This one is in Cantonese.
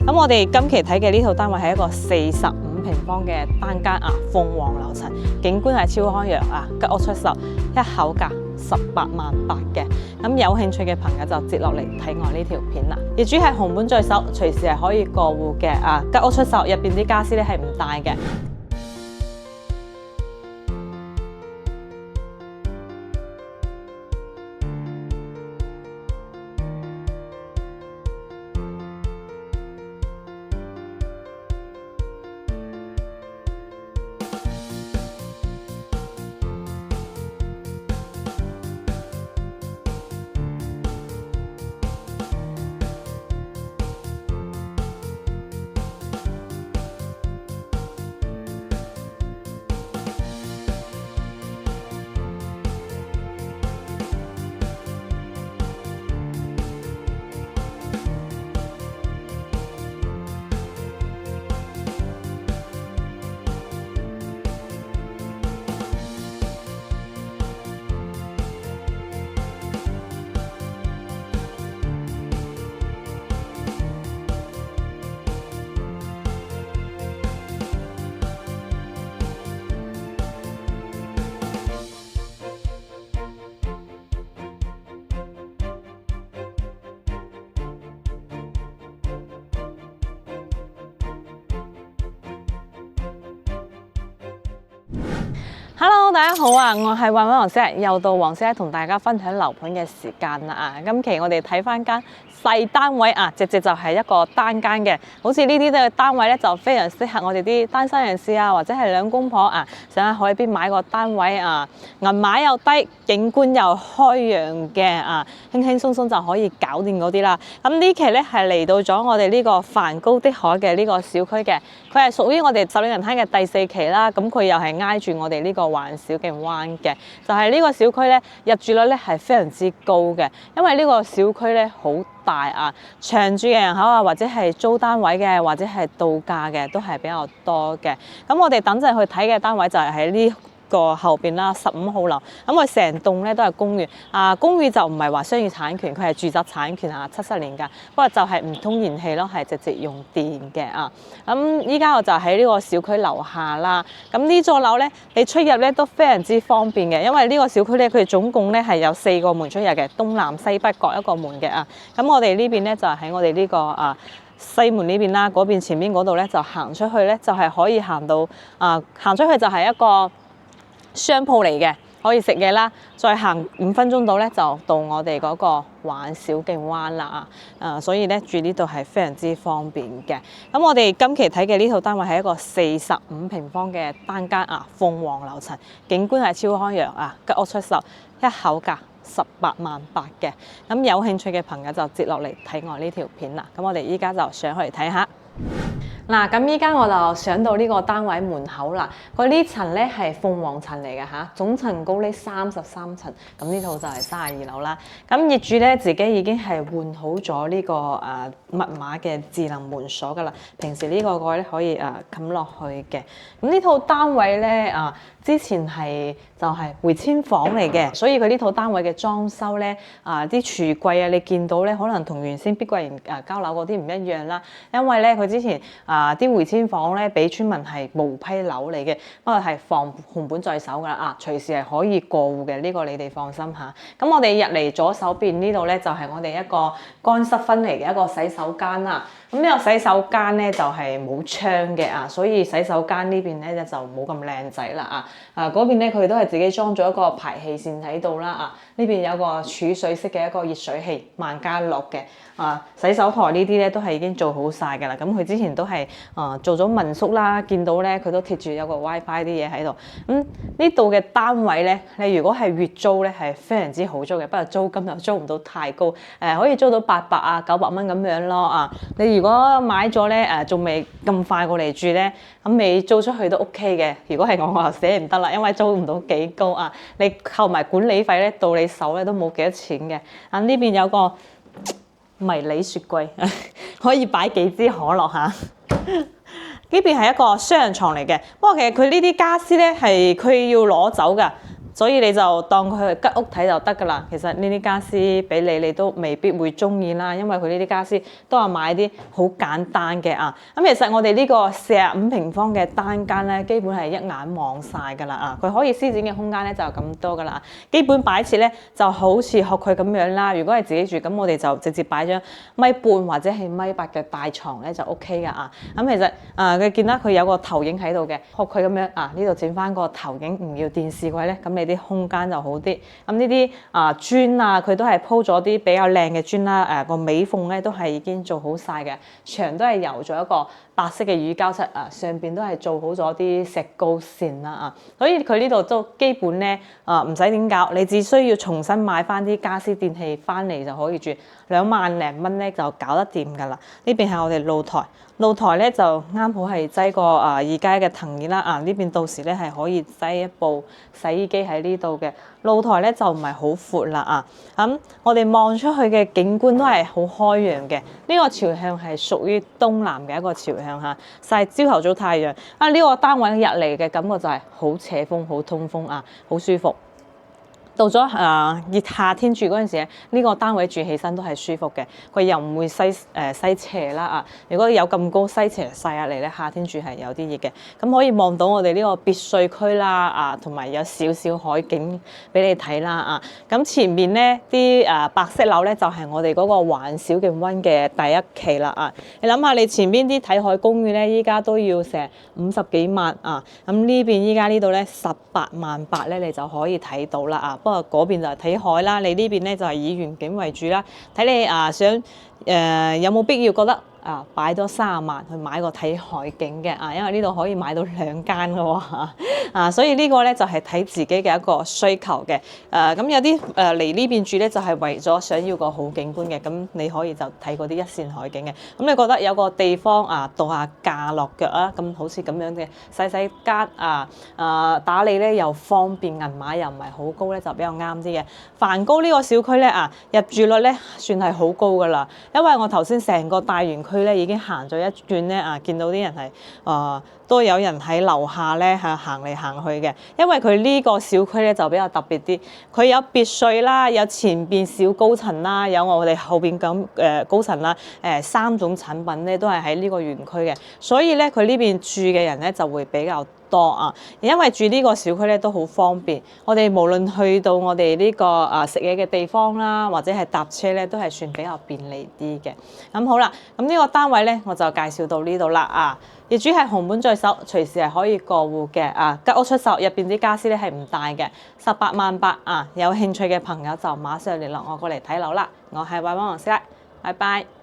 咁我哋今期睇嘅呢套單位係一個45平方嘅單間鳳凰樓層，景觀係超康揚吉屋出售，一口價18.8萬嘅。咁有興趣嘅朋友就接落嚟睇我呢條片啦。業主係紅本在手，隨時係可以過戶嘅吉屋出售，入邊啲家私咧係唔大嘅。Hello， 大家好我係揾黃師，又到黃師同大家分享樓盤嘅時間啦今期我哋睇翻間細單位直接就係一個單間嘅，好似呢啲嘅單位咧就非常適合我哋啲單身人士或者係兩公婆想喺海邊買個單位銀碼又低，景觀又開揚嘅輕輕鬆鬆就可以搞掂嗰啲啦。咁呢期咧係嚟到咗我哋呢個梵高的海嘅呢個小區嘅，佢係屬於我哋十里銀灘嘅第4期啦。咁佢又係挨住我哋呢個環小徑灣嘅，就係呢個小區咧入住率咧係非常之高嘅，因為呢個小區咧好大長住嘅人口或者係租單位嘅，或者係度假嘅都係比較多嘅。咁我哋等陣去睇嘅單位就係喺呢個後邊啦，15號樓。咁佢成棟咧都係公寓公寓就唔係話商業產權，佢係住宅產權70年㗎。不過就係唔通燃氣咯，係直接用電嘅咁依家我就喺呢個小區樓下啦。咁呢座樓咧，你出入咧都非常之方便嘅，因為呢個小區咧佢總共咧係有4個門出入嘅，東南西北各一個門嘅咁我哋呢邊咧就係喺我哋呢個西門呢邊啦，嗰邊前面嗰度咧就行出去咧就係可以行到行出去就係一個商鋪嚟嘅，可以食嘢啦，再行5分鐘到咧就到我哋嗰個玩小徑灣啦所以咧住呢度係非常之方便嘅。咁我哋今期睇嘅呢套單位係一個45平方嘅單間鳳凰樓層，景觀係超康揚吉屋出售，一口價18.8萬嘅。咁有興趣嘅朋友就接落嚟睇我呢條片啦。咁我哋依家就上去睇下。咁依家我就上到呢個單位門口啦。佢呢層咧係鳳凰層嚟嘅總層高呢33層。咁呢套就係32樓啦。咁業主咧自己已經係換好咗呢個密碼嘅智能門鎖噶啦。平時呢個蓋咧可以冚落去嘅。咁呢套單位咧之前就係回遷房嚟嘅，所以佢呢套單位嘅裝修咧啲櫥櫃你見到咧可能同原先碧桂園交樓嗰啲唔一樣啦。因為咧佢之前啲回遷房咧俾村民係無批樓嚟嘅，不過係放紅本在手噶啦隨時係可以過戶嘅，呢個你哋放心嚇。咁我哋入嚟左手邊呢度咧就係我哋一個乾濕分離嘅一個洗手間啦。咁呢個洗手間咧就係冇窗嘅所以洗手間呢邊咧就冇咁靚仔啦嗰邊咧佢都係自己裝咗一個排氣扇喺度啦呢邊有個儲水式嘅一個熱水器，萬家樂嘅洗手台呢啲咧都係已經做好晒㗎啦。咁佢之前都係做咗民宿啦，見到咧佢都貼住有個 WiFi 啲嘢喺度。呢度嘅單位咧，你如果係月租咧係非常之好租嘅，不過租金又租唔到太高，可以租到800 900蚊咁樣咯你如果買咗咧仲未咁快過嚟住咧，咁你租出去都 OK 嘅。如果係我就捨唔得啦，因為租唔到幾高你扣埋管理費咧到你手咧都冇幾多錢嘅。呢邊有個迷你雪櫃可以擺幾支可樂呢邊係一個雙人床嚟嘅，不過其實佢呢啲家私咧係佢要攞走㗎。所以你就當佢係吉屋睇就得㗎啦。其實呢啲家私俾你都未必會中意啦，因為佢呢啲家私都係買啲好簡單嘅啊。咁其實我哋呢個45平方嘅單間咧，基本係一眼望晒㗎啦啊！佢可以施展嘅空間咧就咁多㗎啦。基本擺設咧就好似學佢咁樣啦。如果係自己住，咁我哋就直接擺張米半或者係米八嘅大床咧就 OK 㗎啊。咁其實佢見到佢有個投影喺度嘅，學佢咁樣啊，呢度整翻個投影，唔要電視櫃咧，咁你啲空間就好啲。咁呢啲磚啊，佢都係鋪咗啲比較靚嘅磚啦，個尾縫咧都係已經做好晒嘅，牆都係油咗一個白色嘅乳膠漆啊，上邊都係做好咗啲石膏線啦啊，所以佢呢度都基本咧唔使點搞，你只需要重新買翻啲家私電器翻嚟就可以住，2萬零蚊咧就搞得掂㗎啦。呢邊係我哋露台。露台咧就啱好係擠個2階嘅藤椅啦，呢邊到時咧係可以擠一部洗衣機喺呢度嘅。露台咧就唔係好闊啦咁我哋望出去嘅景觀都係好開揚嘅。呢個朝向係屬於東南嘅一個朝向嚇，曬朝頭早太陽呢個單位入嚟嘅感覺就係好斜風、好通風好舒服。到咗熱夏天住嗰陣時呢個單位住起身都係舒服嘅，佢又唔會西斜啦如果有咁高西斜曬入嚟咧，夏天住係有啲熱嘅。咁可以望到我哋呢個別墅區啦同埋有少少海景俾你睇啦咁前面咧啲白色樓咧就係我哋嗰個環小徑灣嘅第一期啦你諗下，你前邊啲睇海公園咧，依家都要成50幾萬咁呢邊依家呢度咧18萬8咧，你就可以睇到啦不過嗰邊就係睇海啦，你呢邊咧就係以園景為主啦。睇你想有冇必要覺得擺多30萬去買個睇海景嘅因為呢度可以買到2間嘅喎所以呢個咧就係睇自己嘅一個需求嘅咁有啲嚟呢邊住咧就係為咗想要個好景觀嘅，咁你可以就睇嗰啲一線海景嘅。咁你覺得有個地方度下假落腳咁好似咁樣嘅細細間打理咧又方便，銀碼又唔係好高咧，就比較啱啲嘅。帆高呢個小區咧入住率咧算係好高噶啦，因為我頭先成個大園區咧已經行咗一轉咧見到啲人係都有人喺樓下咧行嚟行去嘅，因為佢呢個小區咧就比較特別啲，佢有別墅啦，有前邊小高層啦，有我哋後邊咁高層啦，3種產品咧都係喺呢個園區嘅，所以咧佢呢邊住嘅人咧就會比較多因為住呢個小區咧都好方便，我哋無論去到我哋呢個食嘢嘅地方啦，或者係搭車咧都係算比較便利啲嘅。咁好啦，咁呢個單位咧我就介紹到呢度啦業主係紅本在手，隨時係可以過戶嘅吉屋出售，入邊啲家私咧係唔大嘅，18萬8有興趣嘅朋友就馬上聯絡我過嚟睇樓啦。我係惠灣黃師奶，拜拜。